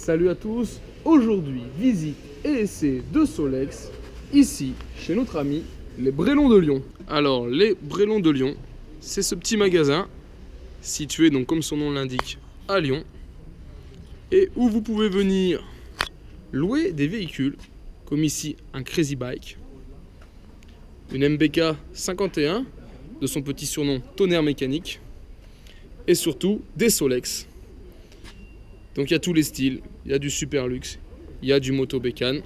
Salut à tous, aujourd'hui visite et essai de Solex, ici chez notre ami les Brélons de Lyon. Alors les Brélons de Lyon, c'est ce petit magasin situé donc comme son nom l'indique à Lyon et où vous pouvez venir louer des véhicules comme ici un Crazy Bike, une MBK 51 de son petit surnom Tonnerre Mécanique et surtout des Solex. Donc il y a tous les styles, il y a du super luxe, il y a du moto bécane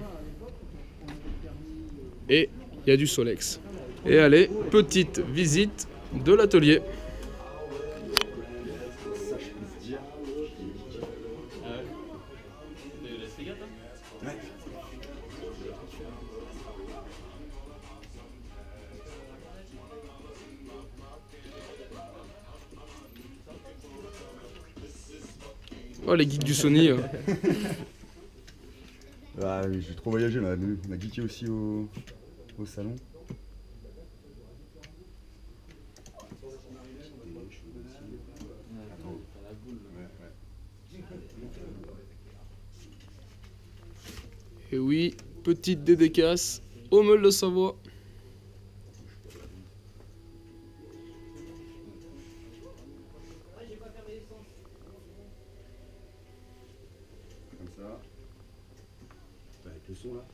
et il y a du Solex. Et allez, petite visite de l'atelier. Oh les geeks du Sony. Ah oui, j'ai trop voyagé, on a geeké aussi au salon. Et oui, petite dédicace au Meule de Savoie. Avec le son là.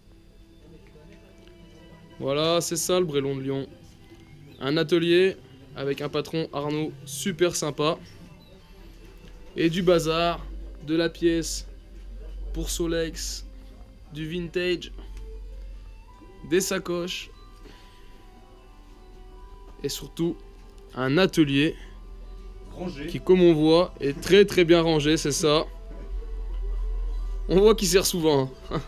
Voilà, c'est ça le Brélon de Lyon. Un atelier avec un patron Arnaud super sympa. Et du bazar, de la pièce pour Solex, du vintage, des sacoches. Et surtout, un atelier Rangé. qui, comme on voit, est très bien rangé, c'est ça. On voit qu'il sert souvent. Hein.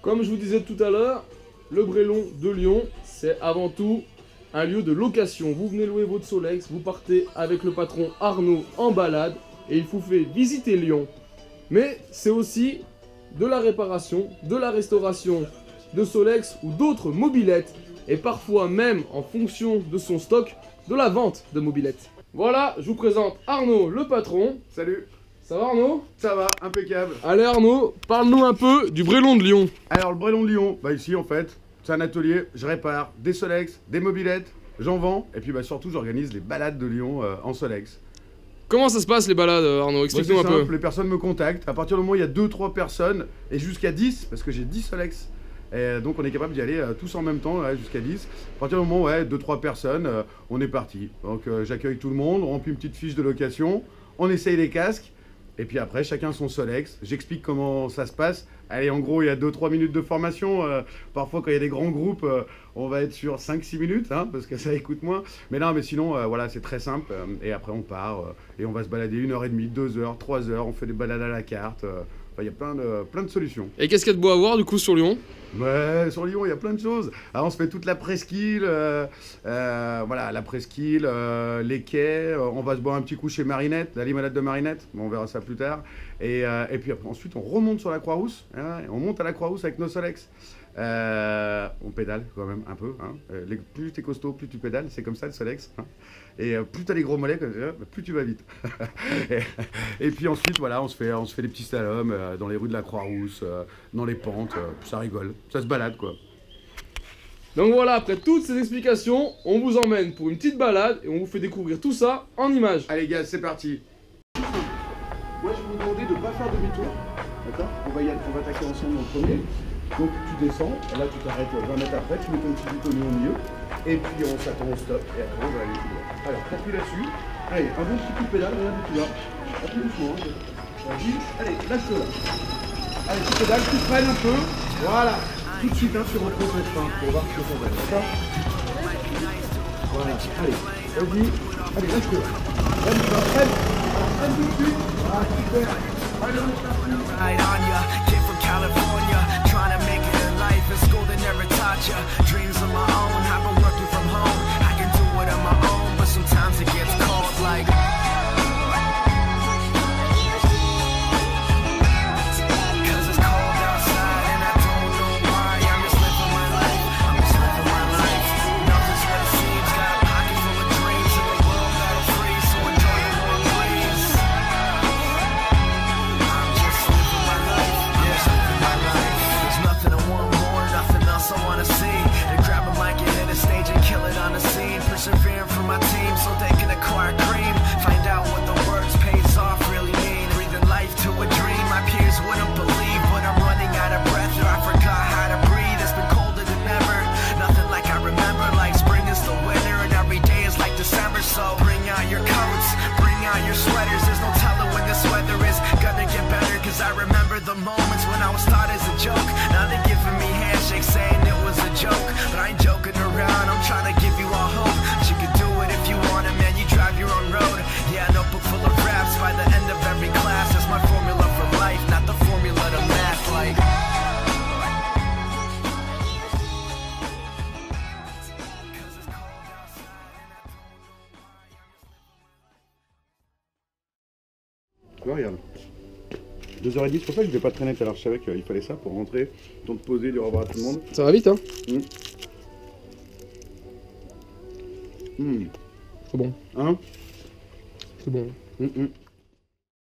Comme je vous disais tout à l'heure, le Brélon de Lyon, c'est avant tout un lieu de location. Vous venez louer votre Solex, vous partez avec le patron Arnaud en balade et il vous fait visiter Lyon. Mais c'est aussi de la réparation, de la restauration de Solex ou d'autres mobylettes et parfois même en fonction de son stock, de la vente de mobylettes. Voilà, je vous présente Arnaud le patron. Salut. Ça va Arnaud? Ça va, impeccable. Allez Arnaud, parle-nous un peu du Brélon de Lyon. Alors le Brélon de Lyon, bah ici en fait, c'est un atelier, je répare des Solex, des mobylettes, j'en vends, et puis bah surtout j'organise des balades de Lyon en Solex. Comment ça se passe les balades Arnaud? Explique-nous un peu. Les personnes me contactent, à partir du moment où il y a 2-3 personnes, et jusqu'à 10, parce que j'ai 10 Solex, et donc on est capable d'y aller tous en même temps, jusqu'à 10. À partir du moment où 2-3 personnes, on est parti. Donc j'accueille tout le monde, on remplit une petite fiche de location, on essaye les casques, et puis après, chacun son Solex. J'explique comment ça se passe. Allez, en gros, il y a 2-3 minutes de formation. Parfois, quand il y a des grands groupes, on va être sur 5-6 minutes, hein, parce que ça écoute moins. Mais non, mais sinon, voilà, c'est très simple. Et après, on part et on va se balader 1h30, 2h, 3h. On fait des balades à la carte. Enfin, il y a plein de solutions. Et qu'est-ce qu'il y a de beau à voir du coup sur Lyon? Ouais, sur Lyon, il y a plein de choses. Alors, on se fait toute la presqu'île, voilà, la presqu'île, les quais. On va se boire un petit coup chez Marinette, la limonade de Marinette. Bon, on verra ça plus tard. Et puis après, ensuite, on remonte sur la Croix-Rousse. Hein, on monte à la Croix-Rousse avec nos Solex. On pédale quand même un peu. Hein. Plus t'es costaud, plus tu pédales. C'est comme ça le Solex. Hein. Et plus t'as les gros mollets, plus tu vas vite. et puis ensuite, voilà, on se fait des petits slaloms dans les rues de la Croix-Rousse, dans les pentes. Ça rigole, ça se balade quoi. Donc voilà, après toutes ces explications, on vous emmène pour une petite balade et on vous fait découvrir tout ça en images. Allez gars, c'est parti. Moi, je vais vous demander de ne pas faire demi-tour. D'accord? On va attaquer ensemble en premier. Donc tu descends, là tu t'arrêtes 20 mètres après, tu mets ton petit boutonnier au milieu, et puis on s'attend au stop, et après on va aller plus loin. Alors t'appuies là-dessus, allez, un bon petit coup de pédale, regarde tout là, appuie doucement, vas-y, allez, lâche-le là. Allez, tu pédales, tu freines un peu, voilà, tout de suite hein, tu retrouves cette fin, pour voir ce que ça va, d'accord? Voilà, allez, vas-y, allez, lâche-le là. Freine tout de suite, voilà, super, allez, on est parti. Right on ya, kid from California, trying to make it in life. In school they never taught ya. Dreams of my own, I've been working from home. I can do it on my own, but sometimes it gets cold like. Cause it's cold outside and I don't know why. I'm just living my life, I'm just living my life. Nothing's what it seems, got a pocket full of dreams. And the world that'll freeze, so enjoy the warm breeze. I'm just living the moments when I was thought as a joke. Now they're giving me handshakes saying it was a joke. But I ain't joking around, I'm trying to give you all hope. That you can do it if you want it, man, you drive your own road. Yeah, a notebook full of raps by the end of every class. That's my formula for life, not the formula to math. Like Ouais, regarde. 2h10, c'est pour ça que je vais pas traîner tout à l'heure. Je savais qu'il fallait ça pour rentrer, temps de poser, dire au revoir à tout le monde. Ça va vite, hein? Mmh. C'est bon. Hein? C'est bon. Mmh.